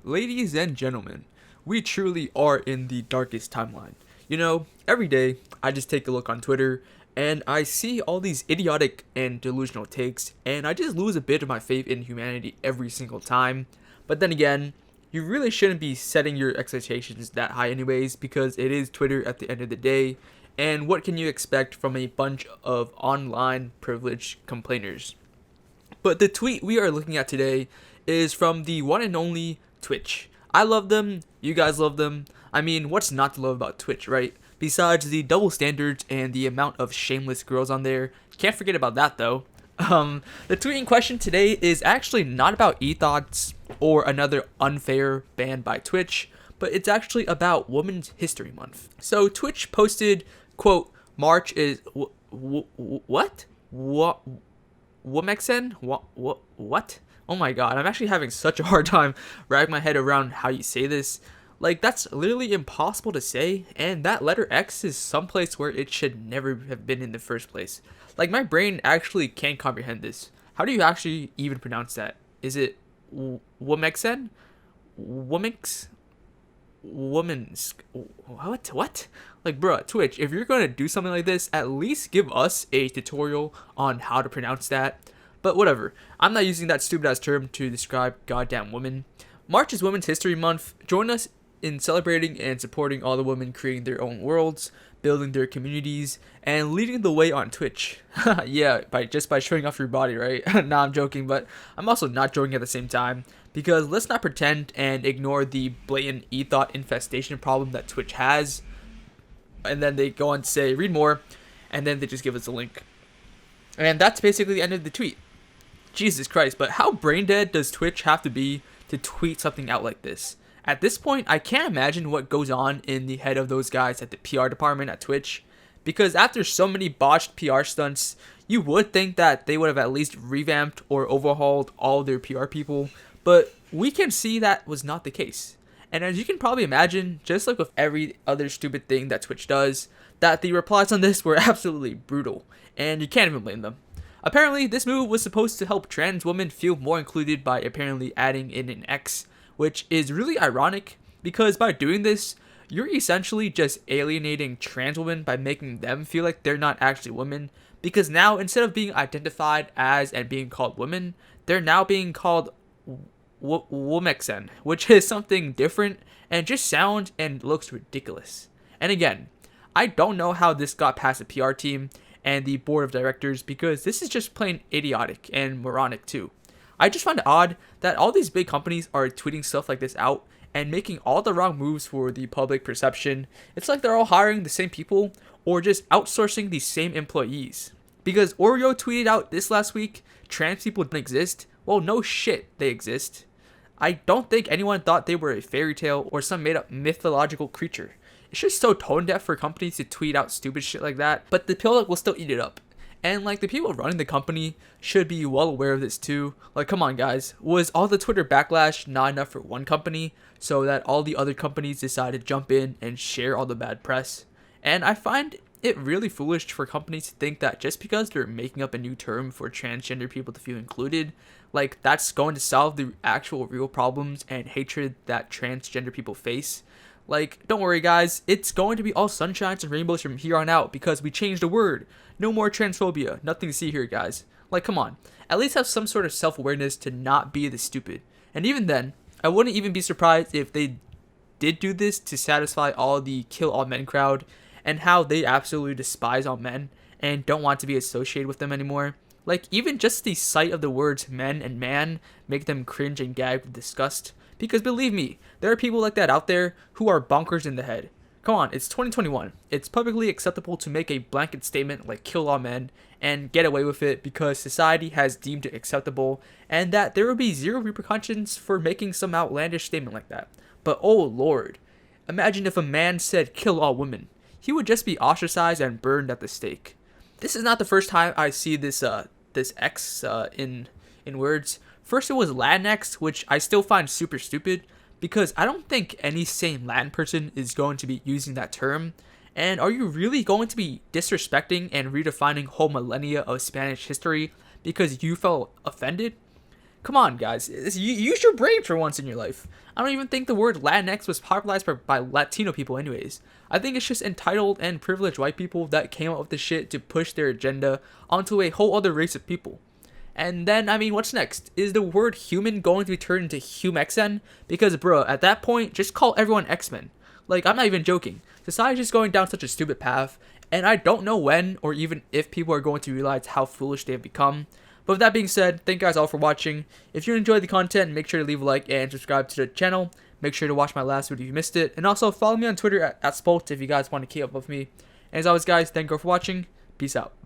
Ladies and gentlemen, we truly are in the darkest timeline. Every day I just take a look on Twitter and I see all these idiotic and delusional takes, and I just lose a bit of my faith in humanity every single time. But then again, you really shouldn't be setting your expectations that high, anyways, because it is Twitter at the end of the day. And what can you expect from a bunch of online privileged complainers? But the tweet we are looking at today is from the one and only Twitch. I love them. You guys love them. I mean, what's not to love about Twitch, right? Besides the double standards and the amount of shameless girls on there. Can't forget about that, though. The tweet in question today is actually not about ethos or another unfair ban by Twitch, but it's actually about Women's History Month. So Twitch posted, quote, March is what? Womxn? What? Oh my god, I'm actually having such a hard time wrapping my head around how you say this. Like, that's literally impossible to say, and that letter X is someplace where it should never have been in the first place. Like, my brain actually can't comprehend this. How do you actually even pronounce that? Is it Womxn? Womix? Woman's what? Like, bruh, Twitch, if you're gonna do something like this, at least give us a tutorial on how to pronounce that. But whatever, I'm not using that stupid ass term to describe goddamn women. March is Women's History Month. Join us in celebrating and supporting all the women creating their own worlds, building their communities, and leading the way on Twitch. Yeah, by showing off your body, right? Nah, I'm joking, but I'm also not joking at the same time, because let's not pretend and ignore the blatant ethot infestation problem that Twitch has. And then they go on to say, read more, and then they just give us a link. And that's basically the end of the tweet. Jesus Christ, but how brain dead does Twitch have to be to tweet something out like this? At this point, I can't imagine what goes on in the head of those guys at the PR department at Twitch, because after so many botched PR stunts, you would think that they would have at least revamped or overhauled all their PR people, but we can see that was not the case. And as you can probably imagine, just like with every other stupid thing that Twitch does, that the replies on this were absolutely brutal, and you can't even blame them. Apparently, this move was supposed to help trans women feel more included by apparently adding in an X, which is really ironic, because by doing this, you're essentially just alienating trans women by making them feel like they're not actually women, because now, instead of being identified as and being called women, they're now being called Womxn, which is something different and just sounds and looks ridiculous. And again, I don't know how this got past the PR team and the board of directors, because this is just plain idiotic and moronic too. I just find it odd that all these big companies are tweeting stuff like this out and making all the wrong moves for the public perception. It's like they're all hiring the same people or just outsourcing the same employees. Because Oreo tweeted out this last week, trans people don't exist. Well, no shit, they exist. I don't think anyone thought they were a fairy tale or some made up mythological creature. It's just so tone deaf for companies to tweet out stupid shit like that, but the public will still eat it up. And like, the people running the company should be well aware of this too. Like, come on guys, was all the Twitter backlash not enough for one company so that all the other companies decided to jump in and share all the bad press? And I find it really foolish for companies to think that just because they're making up a new term for transgender people to feel included, like, that's going to solve the actual real problems and hatred that transgender people face. Like, don't worry guys, it's going to be all sunshines and rainbows from here on out, because we changed the word. No more transphobia. Nothing to see here, guys. Like, come on. At least have some sort of self-awareness to not be this stupid. And even then, I wouldn't even be surprised if they did do this to satisfy all the kill all men crowd, and how they absolutely despise all men and don't want to be associated with them anymore. Like, even just the sight of the words men and man make them cringe and gag with disgust. Because believe me, there are people like that out there who are bonkers in the head. Come on, it's 2021. It's publicly acceptable to make a blanket statement like kill all men and get away with it because society has deemed it acceptable, and that there will be zero repercussions for making some outlandish statement like that. But oh lord, imagine if a man said kill all women. He would just be ostracized and burned at the stake. This is not the first time I see this X in words. First it was Latinx, which I still find super stupid, because I don't think any sane Latin person is going to be using that term. And are you really going to be disrespecting and redefining whole millennia of Spanish history because you felt offended? Come on, guys. Use your brain for once in your life. I don't even think the word Latinx was popularized by Latino people anyways. I think it's just entitled and privileged white people that came up with the shit to push their agenda onto a whole other race of people. And then, I mean, what's next? Is the word human going to be turned into Womxn? Because, bro, at that point, just call everyone X-Men. Like, I'm not even joking. Society's just going down such a stupid path, and I don't know when or even if people are going to realize how foolish they have become. But with that being said, thank you guys all for watching. If you enjoyed the content, make sure to leave a like and subscribe to the channel. Make sure to watch my last video if you missed it. And also follow me on Twitter at Spolt if you guys want to keep up with me. And as always, guys, thank you all for watching. Peace out.